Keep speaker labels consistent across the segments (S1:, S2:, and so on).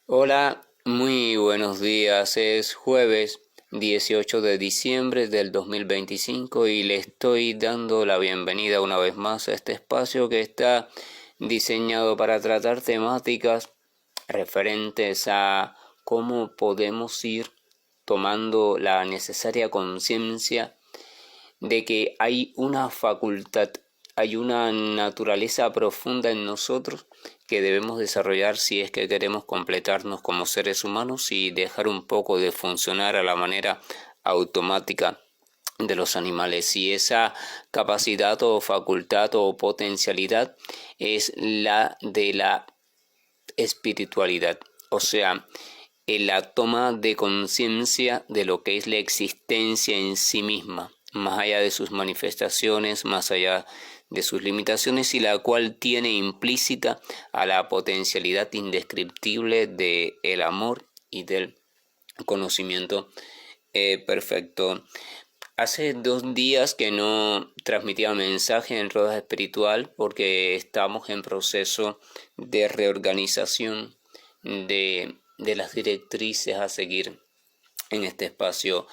S1: Hola, muy buenos días. Es jueves 18 de diciembre del 2025 y le estoy dando la bienvenida una vez más a este espacio que está diseñado para tratar temáticas referentes a cómo podemos ir tomando la necesaria conciencia de que hay una facultad, hay una naturaleza profunda en nosotros que debemos desarrollar si es que queremos completarnos como seres humanos y dejar un poco de funcionar a la manera automática de los animales. Y esa capacidad o facultad o potencialidad es la de la espiritualidad, o sea, en la toma de conciencia de lo que es la existencia en sí misma, más allá de sus manifestaciones, más allá de sus limitaciones, y la cual tiene implícita a la potencialidad indescriptible del amor y del conocimiento perfecto. Hace 2 días que no transmitía mensaje en Roda Espiritual porque estamos en proceso de reorganización de las directrices a seguir en este espacio.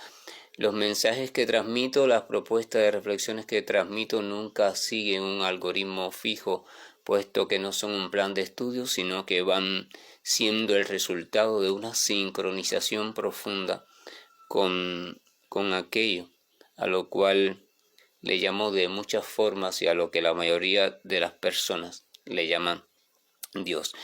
S1: Los mensajes que transmito, las propuestas de reflexiones que transmito nunca siguen un algoritmo fijo, puesto que no son un plan de estudio, sino que van siendo el resultado de una sincronización profunda con aquello a lo cual le llamo de muchas formas y a lo que la mayoría de las personas le llaman Dios.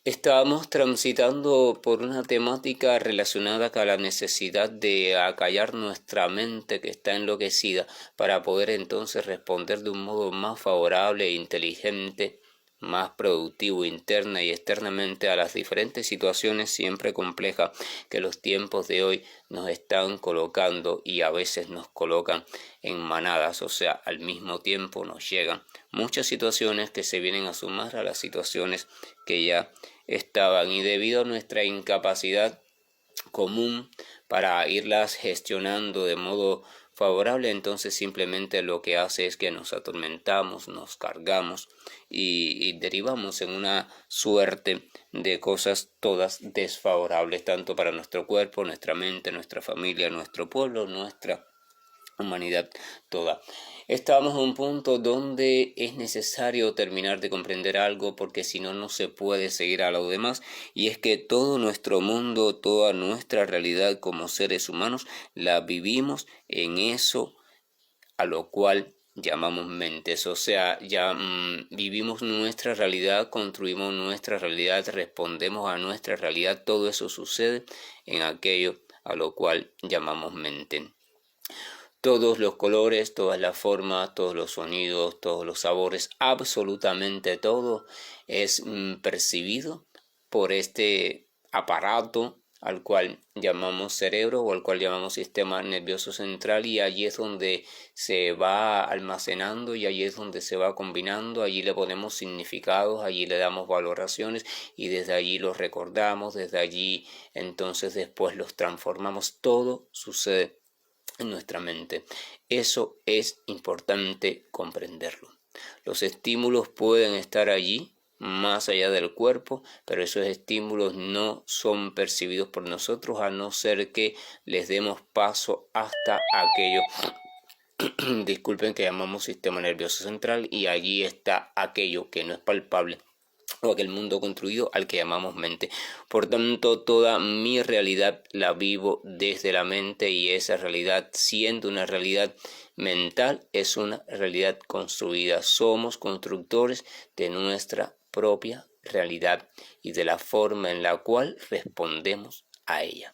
S1: Estábamos transitando por una temática relacionada con la necesidad de acallar nuestra mente que está enloquecida para poder entonces responder de un modo más favorable e inteligente, más productivo interna y externamente a las diferentes situaciones siempre complejas que los tiempos de hoy nos están colocando y a veces nos colocan en manadas, o sea, al mismo tiempo nos llegan muchas situaciones que se vienen a sumar a las situaciones que ya estaban, y debido a nuestra incapacidad común para irlas gestionando de modo favorable, entonces simplemente lo que hace es que nos atormentamos, nos cargamos y derivamos en una suerte de cosas todas desfavorables, tanto para nuestro cuerpo, nuestra mente, nuestra familia, nuestro pueblo, nuestra humanidad toda. Estamos en un punto donde es necesario terminar de comprender algo, porque si no, no se puede seguir a lo demás, y es que todo nuestro mundo, toda nuestra realidad como seres humanos, la vivimos en eso a lo cual llamamos mentes, o sea, ya vivimos nuestra realidad, construimos nuestra realidad, respondemos a nuestra realidad, todo eso sucede en aquello a lo cual llamamos mente. Todos los colores, todas las formas, todos los sonidos, todos los sabores, absolutamente todo es percibido por este aparato al cual llamamos cerebro o al cual llamamos sistema nervioso central, y allí es donde se va almacenando y allí es donde se va combinando, allí le ponemos significados, allí le damos valoraciones y desde allí los recordamos, desde allí entonces después los transformamos. Todo sucede en nuestra mente. Eso es importante comprenderlo. Los estímulos pueden estar allí, más allá del cuerpo, pero esos estímulos no son percibidos por nosotros a no ser que les demos paso hasta aquello disculpen, que llamamos sistema nervioso central, y allí está aquello que no es palpable o aquel mundo construido al que llamamos mente. Por tanto, toda mi realidad la vivo desde la mente, y esa realidad, siendo una realidad mental, es una realidad construida. Somos constructores de nuestra propia realidad y de la forma en la cual respondemos a ella.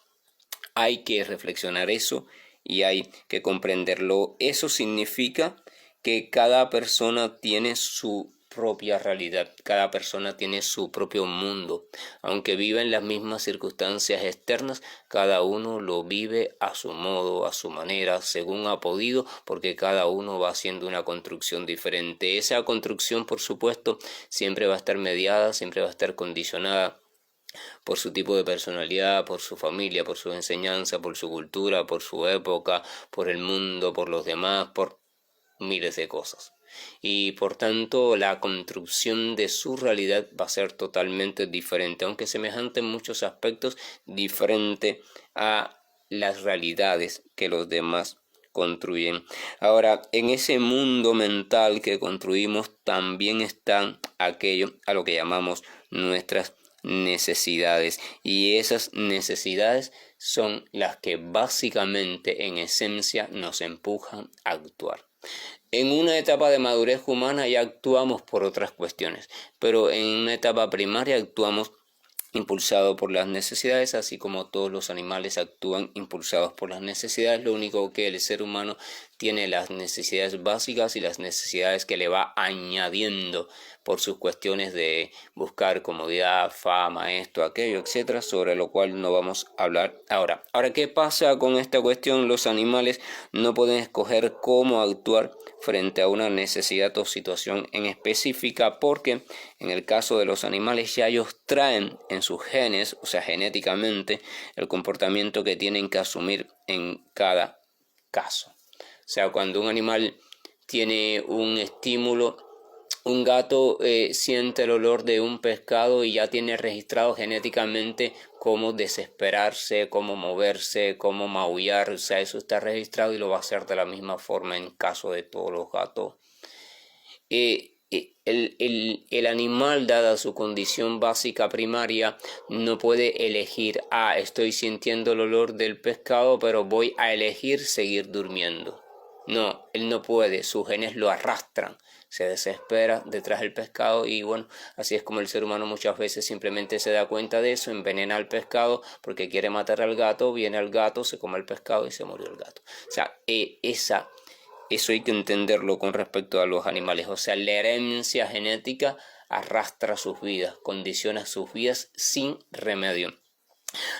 S1: Hay que reflexionar eso y hay que comprenderlo. Eso significa que cada persona tiene su propia realidad, cada persona tiene su propio mundo. Aunque vive en las mismas circunstancias externas, cada uno lo vive a su modo, a su manera, según ha podido, porque cada uno va haciendo una construcción diferente. Esa construcción, por supuesto, siempre va a estar mediada, siempre va a estar condicionada por su tipo de personalidad, por su familia, por su enseñanza, por su cultura, por su época, por el mundo, por los demás, por miles de cosas. y por tanto la construcción de su realidad va a ser totalmente diferente, aunque semejante en muchos aspectos, diferente a las realidades que los demás construyen. Ahora, en ese mundo mental que construimos también están aquello a lo que llamamos nuestras necesidades, y esas necesidades son las que básicamente en esencia nos empujan a actuar. En una etapa de madurez humana ya actuamos por otras cuestiones, pero en una etapa primaria actuamos impulsado por las necesidades, así como todos los animales actúan impulsados por las necesidades. Lo único que el ser humano tiene las necesidades básicas y las necesidades que le va añadiendo por sus cuestiones de buscar comodidad, fama, esto, aquello, etcétera, sobre lo cual no vamos a hablar ahora. Ahora, ¿qué pasa con esta cuestión? Los animales no pueden escoger cómo actuar frente a una necesidad o situación en específica, porque en el caso de los animales ya ellos traen en sus genes, o sea, genéticamente, el comportamiento que tienen que asumir en cada caso. O sea, cuando un animal tiene un estímulo, un gato siente el olor de un pescado y ya tiene registrado genéticamente cómo desesperarse, cómo moverse, cómo maullar. O sea, eso está registrado y lo va a hacer de la misma forma en caso de todos los gatos. El animal, dada su condición básica primaria, no puede elegir, estoy sintiendo el olor del pescado, pero voy a elegir seguir durmiendo. No, él no puede, sus genes lo arrastran, se desespera detrás del pescado y bueno, así es como el ser humano muchas veces simplemente se da cuenta de eso, envenena al pescado porque quiere matar al gato, viene al gato, se come el pescado y se murió el gato. O sea, eso hay que entenderlo con respecto a los animales, o sea, la herencia genética arrastra sus vidas, condiciona sus vidas sin remedio.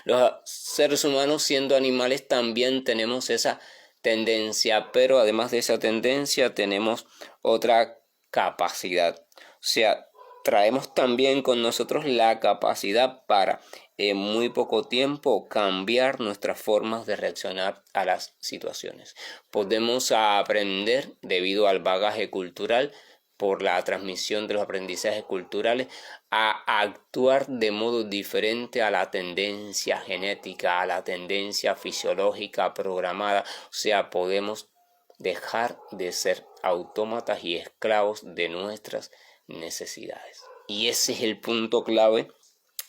S1: Los seres humanos, siendo animales, también tenemos esa tendencia, pero además de esa tendencia tenemos otra capacidad. O sea, traemos también con nosotros la capacidad para en muy poco tiempo cambiar nuestras formas de reaccionar a las situaciones. Podemos aprender debido al bagaje cultural, por la transmisión de los aprendizajes culturales, a actuar de modo diferente a la tendencia genética, a la tendencia fisiológica programada. O sea, podemos dejar de ser autómatas y esclavos de nuestras necesidades. Y ese es el punto clave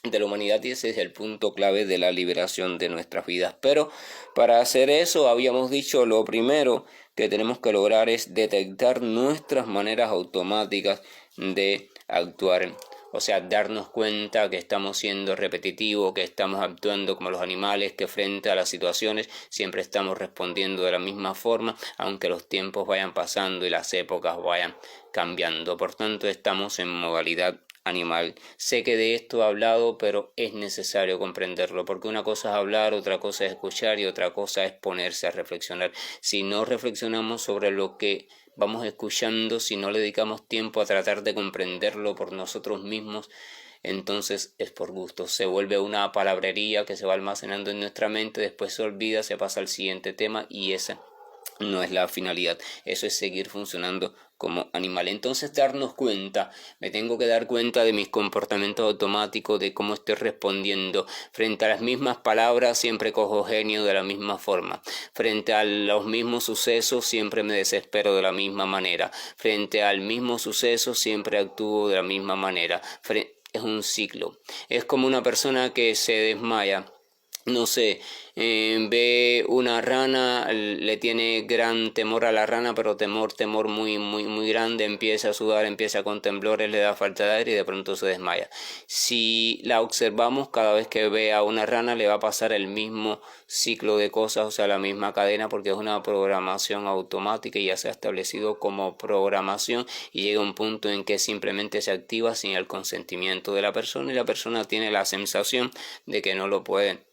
S1: de la humanidad y ese es el punto clave de la liberación de nuestras vidas. Pero para hacer eso, habíamos dicho, lo primero que tenemos que lograr es detectar nuestras maneras automáticas de actuar. O sea, darnos cuenta que estamos siendo repetitivos, que estamos actuando como los animales, que frente a las situaciones siempre estamos respondiendo de la misma forma, aunque los tiempos vayan pasando y las épocas vayan cambiando. Por tanto, estamos en modalidad animal. Sé que de esto he hablado, pero es necesario comprenderlo, porque una cosa es hablar, otra cosa es escuchar y otra cosa es ponerse a reflexionar. Si no reflexionamos sobre lo que vamos escuchando, si no le dedicamos tiempo a tratar de comprenderlo por nosotros mismos, entonces es por gusto. Se vuelve una palabrería que se va almacenando en nuestra mente, después se olvida, se pasa al siguiente tema y esa no es la finalidad. Eso es seguir funcionando como animal. Entonces darnos cuenta, me tengo que dar cuenta de mis comportamientos automáticos, de cómo estoy respondiendo. Frente a las mismas palabras siempre cojo genio de la misma forma. Frente a los mismos sucesos siempre me desespero de la misma manera. Frente al mismo suceso siempre actúo de la misma manera. Es un ciclo. Es como una persona que se desmaya. No sé, ve una rana, le tiene gran temor a la rana, pero temor muy grande, empieza a sudar, empieza con temblores, le da falta de aire y de pronto se desmaya. Si la observamos, cada vez que ve a una rana le va a pasar el mismo ciclo de cosas, o sea, la misma cadena, porque es una programación automática y ya se ha establecido como programación y llega un punto en que simplemente se activa sin el consentimiento de la persona y la persona tiene la sensación de que no lo puede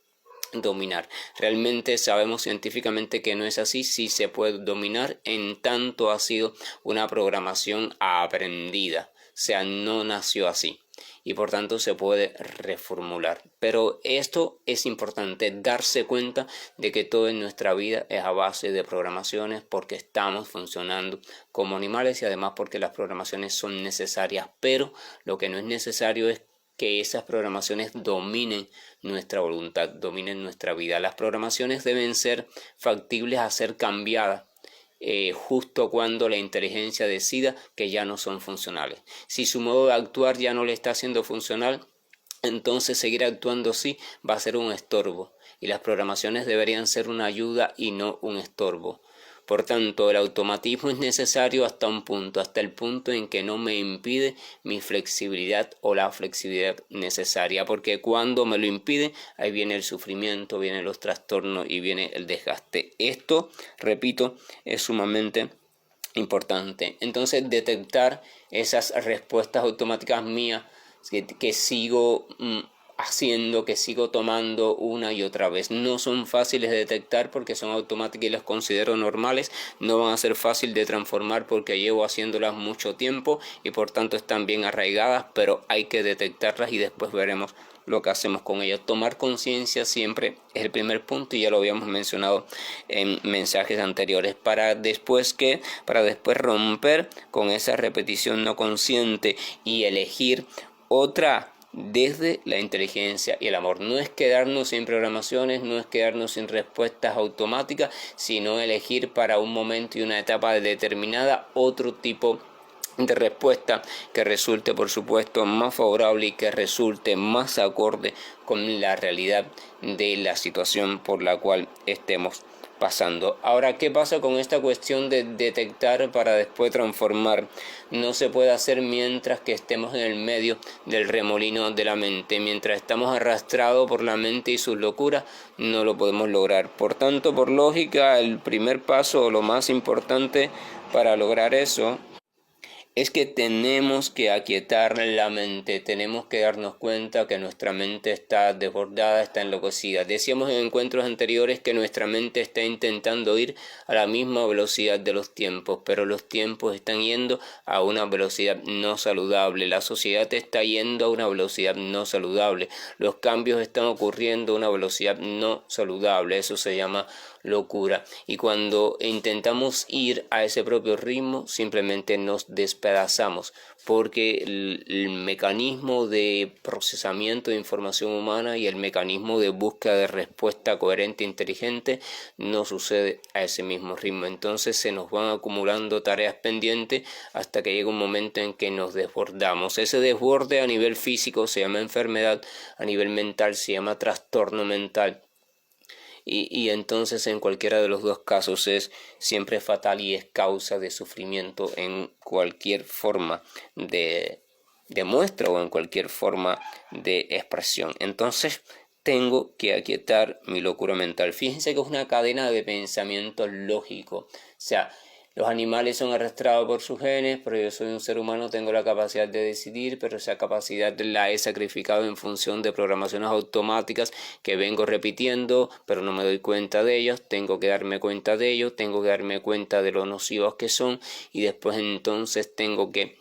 S1: dominar. Realmente sabemos científicamente que no es así, sí se puede dominar en tanto ha sido una programación aprendida, o sea, no nació así. y por tanto se puede reformular. Pero esto es importante, darse cuenta de que todo en nuestra vida es a base de programaciones, porque estamos funcionando como animales y además porque las programaciones son necesarias, pero lo que no es necesario es que esas programaciones dominen nuestra voluntad, dominen nuestra vida. Las programaciones deben ser factibles a ser cambiadas justo cuando la inteligencia decida que ya no son funcionales. Si su modo de actuar ya no le está siendo funcional, entonces seguir actuando así va a ser un estorbo, y las programaciones deberían ser una ayuda y no un estorbo. Por tanto, el automatismo es necesario hasta un punto, hasta el punto en que no me impide mi flexibilidad o la flexibilidad necesaria, porque cuando me lo impide, ahí viene el sufrimiento, vienen los trastornos y viene el desgaste. Esto, repito, es sumamente importante. Entonces, detectar esas respuestas automáticas mías que sigo haciendo, que sigo tomando una y otra vez. No son fáciles de detectar porque son automáticas y las considero normales. No van a ser fácil de transformar porque llevo haciéndolas mucho tiempo y por tanto están bien arraigadas, pero hay que detectarlas y después veremos lo que hacemos con ellas. Tomar conciencia siempre es el primer punto y ya lo habíamos mencionado en mensajes anteriores, para después romper con esa repetición no consciente y elegir otra desde la inteligencia y el amor. No es quedarnos sin programaciones, no es quedarnos sin respuestas automáticas, sino elegir para un momento y una etapa determinada otro tipo de respuesta que resulte, por supuesto, más favorable y que resulte más acorde con la realidad de la situación por la cual estemos pasando. Ahora, ¿qué pasa con esta cuestión de detectar para después transformar? No se puede hacer mientras que estemos en el medio del remolino de la mente. Mientras estamos arrastrados por la mente y sus locuras, no lo podemos lograr. Por tanto, por lógica, el primer paso o lo más importante para lograr eso es que tenemos que aquietar la mente, tenemos que darnos cuenta que nuestra mente está desbordada, está enloquecida. Decíamos en encuentros anteriores que nuestra mente está intentando ir a la misma velocidad de los tiempos, pero los tiempos están yendo a una velocidad no saludable. La sociedad está yendo a una velocidad no saludable. Los cambios están ocurriendo a una velocidad no saludable. Eso se llama locura, y cuando intentamos ir a ese propio ritmo simplemente nos despedazamos, porque el mecanismo de procesamiento de información humana y el mecanismo de búsqueda de respuesta coherente e inteligente no sucede a ese mismo ritmo. Entonces se nos van acumulando tareas pendientes hasta que llega un momento en que nos desbordamos. Ese desborde a nivel físico se llama enfermedad, a nivel mental se llama trastorno mental. Y entonces en cualquiera de los dos casos es siempre fatal y es causa de sufrimiento en cualquier forma de muestra o en cualquier forma de expresión. Entonces tengo que aquietar mi locura mental. Fíjense que es una cadena de pensamiento lógico. O sea, los animales son arrastrados por sus genes, pero yo soy un ser humano, tengo la capacidad de decidir, pero esa capacidad la he sacrificado en función de programaciones automáticas que vengo repitiendo, pero no me doy cuenta de ellas. Tengo que darme cuenta de ello, tengo que darme cuenta de lo nocivos que son y después entonces tengo que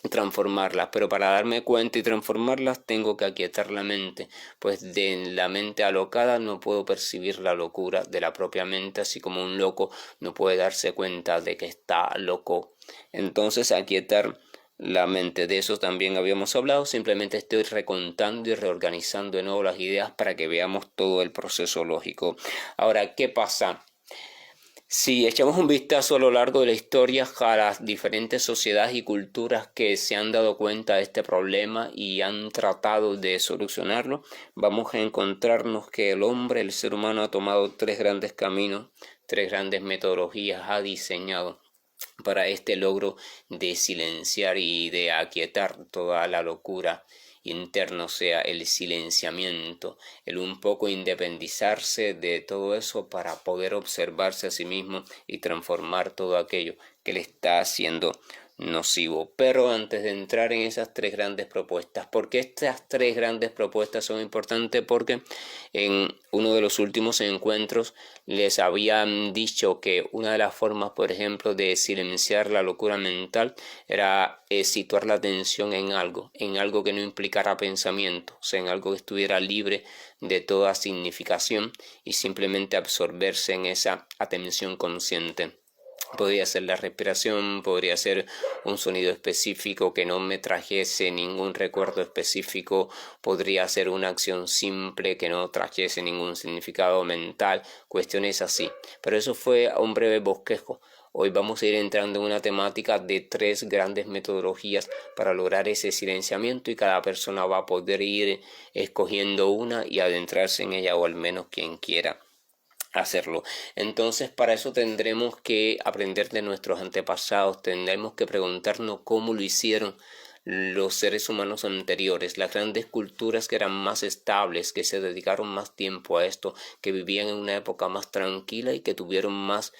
S1: transformarlas, pero para darme cuenta y transformarlas tengo que aquietar la mente, pues de la mente alocada no puedo percibir la locura de la propia mente, así como un loco no puede darse cuenta de que está loco. Entonces aquietar la mente, de eso también habíamos hablado. Simplemente estoy recontando y reorganizando de nuevo las ideas para que veamos todo el proceso lógico. Ahora, ¿qué pasa? Si echamos un vistazo a lo largo de la historia a las diferentes sociedades y culturas que se han dado cuenta de este problema y han tratado de solucionarlo, vamos a encontrarnos que el hombre, el ser humano, ha tomado tres grandes caminos, tres grandes metodologías, ha diseñado para este logro de silenciar y de aquietar toda la locura interno, sea el silenciamiento, el un poco independizarse de todo eso para poder observarse a sí mismo y transformar todo aquello que le está haciendo nocivo. Pero antes de entrar en esas tres grandes propuestas, ¿por qué estas tres grandes propuestas son importantes? Porque en uno de los últimos encuentros les habían dicho que una de las formas, por ejemplo, de silenciar la locura mental era situar la atención en algo que no implicara pensamiento, o sea, en algo que estuviera libre de toda significación y simplemente absorberse en esa atención consciente. Podría ser la respiración, podría ser un sonido específico que no me trajese ningún recuerdo específico, podría ser una acción simple que no trajese ningún significado mental, cuestiones así. Pero eso fue un breve bosquejo. Hoy vamos a ir entrando en una temática de tres grandes metodologías para lograr ese silenciamiento y cada persona va a poder ir escogiendo una y adentrarse en ella, o al menos quien quiera hacerlo. Entonces, para eso tendremos que aprender de nuestros antepasados, tendremos que preguntarnos cómo lo hicieron los seres humanos anteriores, las grandes culturas que eran más estables, que se dedicaron más tiempo a esto, que vivían en una época más tranquila y que tuvieron más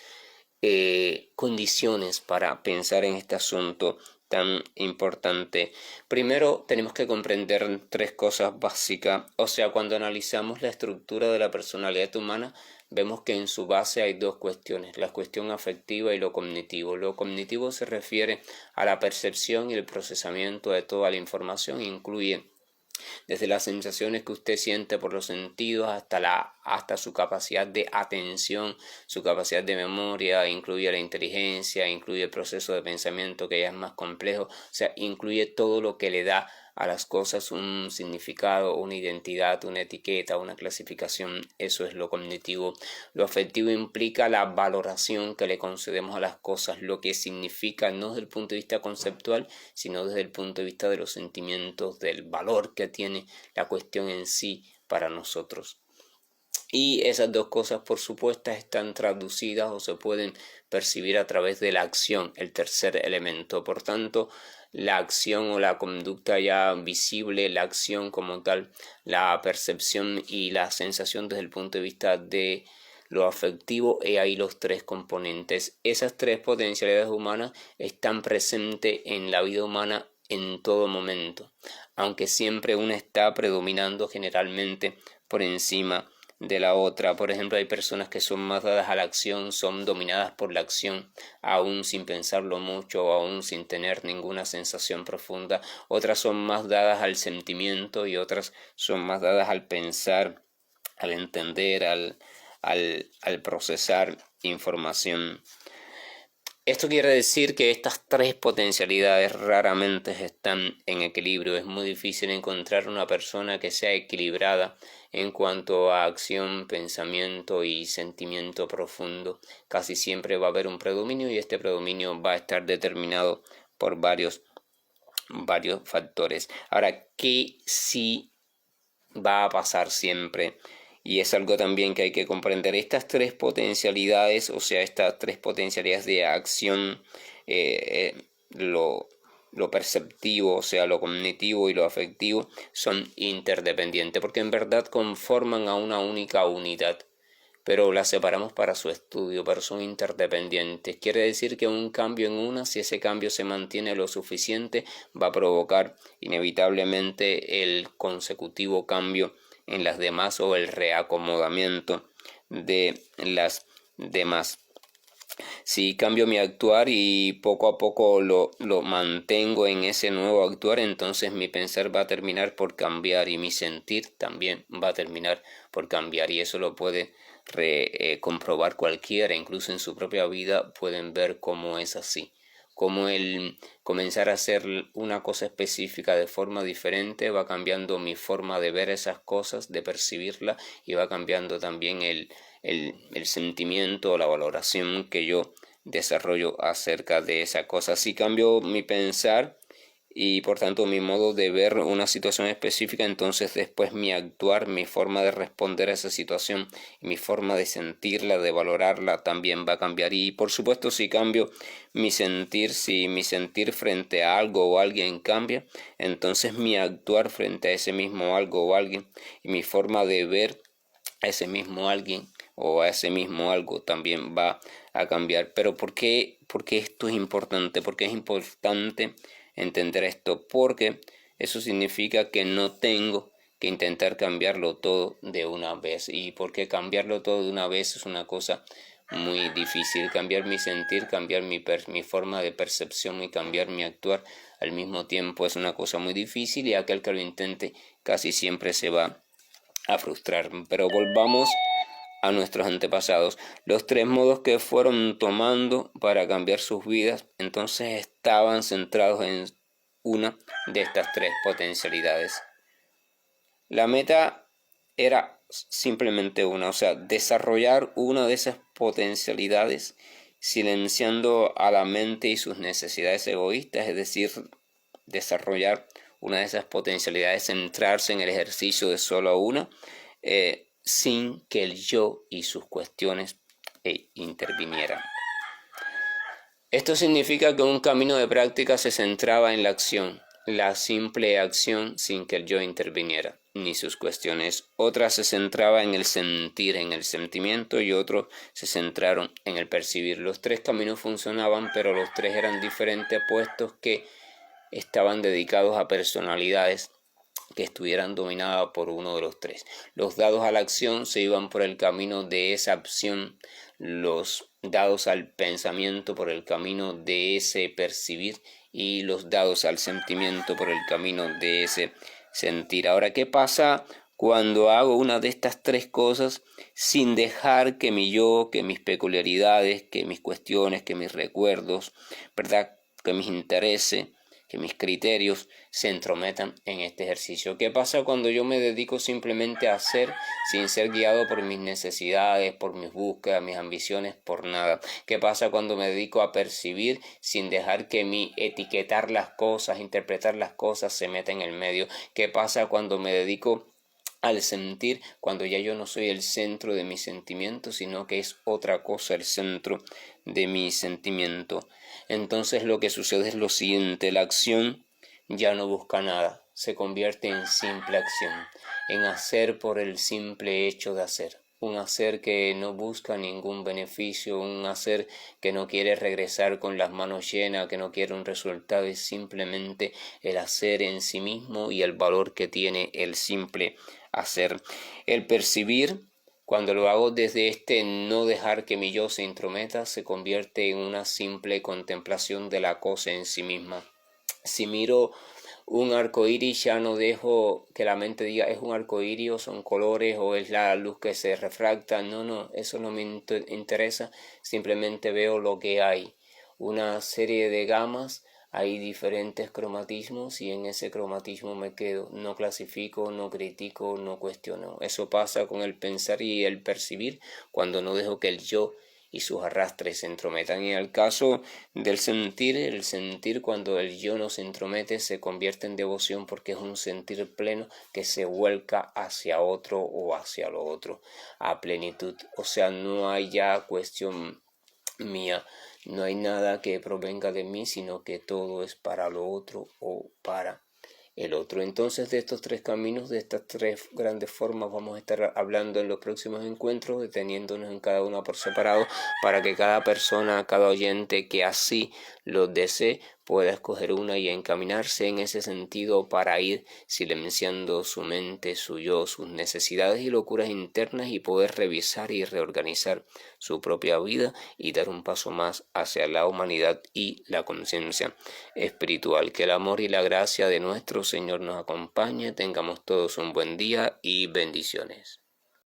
S1: condiciones para pensar en este asunto tan importante. Primero tenemos que comprender tres cosas básicas, o sea, cuando analizamos la estructura de la personalidad humana, vemos que en su base hay dos cuestiones, la cuestión afectiva y lo cognitivo. Lo cognitivo se refiere a la percepción y el procesamiento de toda la información, incluye desde las sensaciones que usted siente por los sentidos hasta su capacidad de atención, su capacidad de memoria, incluye la inteligencia, incluye el proceso de pensamiento que ya es más complejo, o sea, incluye todo lo que le da a las cosas un significado, una identidad, una etiqueta, una clasificación. Eso es lo cognitivo. Lo afectivo implica la valoración que le concedemos a las cosas, lo que significa no desde el punto de vista conceptual, sino desde el punto de vista de los sentimientos, del valor que tiene la cuestión en sí para nosotros. Y esas dos cosas, por supuesto, están traducidas o se pueden percibir a través de la acción, el tercer elemento. Por tanto, la acción o la conducta ya visible, la acción como tal, la percepción y la sensación desde el punto de vista de lo afectivo, y ahí los tres componentes. Esas tres potencialidades humanas están presentes en la vida humana en todo momento, aunque siempre una está predominando generalmente por encima de la otra. Por ejemplo, hay personas que son más dadas a la acción, son dominadas por la acción, aún sin pensarlo mucho, aún sin tener ninguna sensación profunda. Otras son más dadas al sentimiento y otras son más dadas al pensar, al entender, al procesar información. Esto quiere decir que estas tres potencialidades raramente están en equilibrio. Es muy difícil encontrar una persona que sea equilibrada en cuanto a acción, pensamiento y sentimiento profundo. Casi siempre va a haber un predominio y este predominio va a estar determinado por varios factores. Ahora, ¿qué sí va a pasar siempre? Y es algo también que hay que comprender. Estas tres potencialidades, o sea, estas tres potencialidades de acción, lo perceptivo, o sea, lo cognitivo y lo afectivo, son interdependientes, porque en verdad conforman a una única unidad, pero las separamos para su estudio, pero son interdependientes. Quiere decir que un cambio en una, si ese cambio se mantiene lo suficiente, va a provocar inevitablemente el consecutivo cambio en las demás o el reacomodamiento de las demás. Si cambio mi actuar y poco a poco lo mantengo en ese nuevo actuar, entonces mi pensar va a terminar por cambiar y mi sentir también va a terminar por cambiar, y eso lo puede comprobar cualquiera, incluso en su propia vida pueden ver cómo es así. Como el comenzar a hacer una cosa específica de forma diferente va cambiando mi forma de ver esas cosas, de percibirla, y va cambiando también el sentimiento o la valoración que yo desarrollo acerca de esa cosa. Si cambio mi pensar y por tanto mi modo de ver una situación específica, entonces después mi actuar, mi forma de responder a esa situación, mi forma de sentirla, de valorarla también va a cambiar. Y por supuesto, si cambio mi sentir, si mi sentir frente a algo o alguien cambia, entonces mi actuar frente a ese mismo algo o alguien y mi forma de ver a ese mismo alguien o a ese mismo algo también va a cambiar. Pero ¿por qué esto es importante? ¿Por qué es importante entender esto? Porque eso significa que no tengo que intentar cambiarlo todo de una vez. Y porque cambiarlo todo de una vez es una cosa muy difícil. Cambiar mi sentir, cambiar mi forma de percepción y cambiar mi actuar al mismo tiempo es una cosa muy difícil, y aquel que lo intente casi siempre se va a frustrar. Pero volvamos a nuestros antepasados. Los 3 modos que fueron tomando para cambiar sus vidas, entonces estaban centrados en una de estas 3 potencialidades. La meta era simplemente una, o sea, desarrollar una de esas potencialidades silenciando a la mente y sus necesidades egoístas, es decir, desarrollar una de esas potencialidades, centrarse en el ejercicio de solo una, sin que el yo y sus cuestiones intervinieran. Esto significa que un camino de práctica se centraba en la acción, la simple acción sin que el yo interviniera, ni sus cuestiones. Otra se centraba en el sentir, en el sentimiento, y otros se centraron en el percibir. Los 3 caminos funcionaban, pero los 3 eran diferentes, puestos que estaban dedicados a personalidades que estuvieran dominadas por uno de los 3. Los dados a la acción se iban por el camino de esa acción, los dados al pensamiento por el camino de ese percibir, y los dados al sentimiento por el camino de ese sentir. Ahora, ¿qué pasa cuando hago una de estas 3 cosas sin dejar que mi yo, que mis peculiaridades, que mis cuestiones, que mis recuerdos, ¿verdad?, que mis intereses, que mis criterios se entrometan en este ejercicio? ¿Qué pasa cuando yo me dedico simplemente a hacer sin ser guiado por mis necesidades, por mis búsquedas, mis ambiciones, por nada? ¿Qué pasa cuando me dedico a percibir sin dejar que mi etiquetar las cosas, interpretar las cosas se meta en el medio? ¿Qué pasa cuando me dedico al sentir, cuando ya yo no soy el centro de mis sentimientos, sino que es otra cosa el centro de mi sentimiento? Entonces lo que sucede es lo siguiente: la acción ya no busca nada, se convierte en simple acción, en hacer por el simple hecho de hacer. Un hacer que no busca ningún beneficio, un hacer que no quiere regresar con las manos llenas, que no quiere un resultado, es simplemente el hacer en sí mismo y el valor que tiene el simple hacer. El percibir, cuando lo hago desde no dejar que mi yo se intrometa, se convierte en una simple contemplación de la cosa en sí misma. Si miro un arco iris, ya no dejo que la mente diga es un arco iris, o son colores, o es la luz que se refracta. No, eso no me interesa. Simplemente veo lo que hay, una serie de gamas. Hay diferentes cromatismos y en ese cromatismo me quedo. No clasifico, no critico, no cuestiono. Eso pasa con el pensar y el percibir cuando no dejo que el yo y sus arrastres se entrometan. Y en el caso del sentir, el sentir, cuando el yo no se entromete, se convierte en devoción, porque es un sentir pleno que se vuelca hacia otro o hacia lo otro a plenitud. O sea, no hay ya cuestión mía, no hay nada que provenga de mí, sino que todo es para lo otro o para el otro. Entonces, de estos 3 caminos, de estas 3 grandes formas, vamos a estar hablando en los próximos encuentros, deteniéndonos en cada una por separado, para que cada persona, cada oyente que así lo desee, pueda escoger una y encaminarse en ese sentido para ir silenciando su mente, su yo, sus necesidades y locuras internas, y poder revisar y reorganizar su propia vida y dar un paso más hacia la humanidad y la conciencia espiritual. Que el amor y la gracia de nuestro Señor nos acompañe. Tengamos todos un buen día y bendiciones.